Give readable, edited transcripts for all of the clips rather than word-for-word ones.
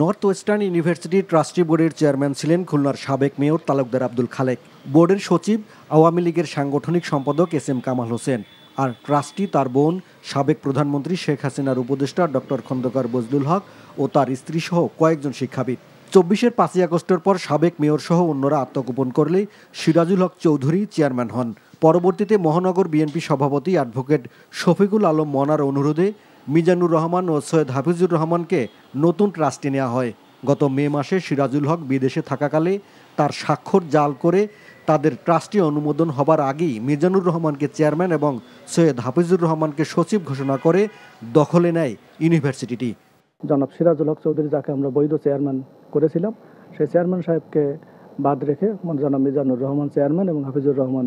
North western university trustee বোর্ডের chairman ছিলেন খুলনার সাবেক মেয়র তালুকদার আব্দুল খালেক। বোর্ডের সচিব আওয়ামী লীগের সাংগঠনিক সম্পাদক SM কামাল হোসেন। আর ট্রাস্টি তার বোন সাবেক প্রধানমন্ত্রী শেখ হাসিনার উপদেষ্টা ডক্টর খন্দকার বজলুল হক ও তার স্ত্রীসহ কয়েকজন শিক্ষাবিদ। ২৪-এর ৫ই আগস্টের পর সাবেক মেয়রসহ অন্যরা আত্মগোপন করলে সিরাজুল হক চৌধুরী চেয়ারম্যান হন। পরবর্তীতে মহানগর বিএনপি সভাপতি অ্যাডভোকেট শফিকুল আলম মনার অনুরোধে মিজানুর রহমান ও সৈয়দ হাফিজুর রহমানকে নতুন ট্রাস্টি নেওয়া হয়। গত মে মাসে সিরাজুল হক বিদেশে থাকাকালে তার স্বাক্ষর জাল করে তাদের ট্রাস্টি অনুমোদন হবার আগেই মিজানুর রহমানকে চেয়ারম্যান এবং সৈয়দ হাফিজুর রহমানকে সচিব ঘোষণা করে দখলে নেয় ইউনিভার্সিটিটি। জনাব সিরাজুল হক চৌধুরী, যাকে আমরা বৈধ চেয়ারম্যান করেছিলাম, সেই চেয়ারম্যান সাহেবকে বাদ রেখে জনাব মিজানুর রহমান চেয়ারম্যান এবং হাফিজুর রহমান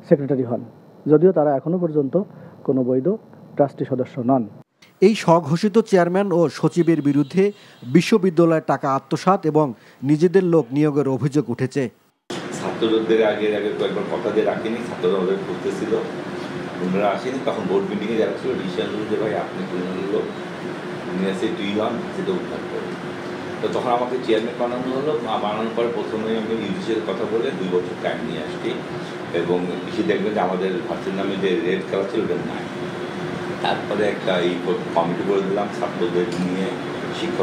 সেক্রেটারি হন, যদিও তারা এখনও পর্যন্ত কোনো বৈধ ট্রাস্টি সদস্য নন। এই স্বঘোষিত চেয়ারম্যান ও সচিবের বিরুদ্ধে বিশ্ববিদ্যালয়ের টাকা আত্মসাৎ এবং নিজেদের লোক নিয়োগের অভিযোগ উঠেছে। ছাত্রদের আগে কয়েকবার কথা দিয়ে রাখেনি, ছাত্ররা ওদের করতেছিল, ওনারা আসেনি। তখন বোর্ড মিটিংয়ে যারা ছিল ডিসিশন যে ভাই আপনি লোক নিয়ে আসে তুই হন, সেটা উদ্ধার করে। তো তখন আমাকে চেয়ারম্যান বানানো হলো। বানানোর পরে প্রথমে আমি ইউজিসির কথা বলে 2 বছর টাইম নিয়ে আসছি এবং বেশি দেখবেন যে আমাদের ভার্সিটির নামে যে রেড খেলা ছিল ওদের নাই। তারপরে একটা এই কমিটি করে দিলাম ছাত্রদের নিয়ে, শিক্ষক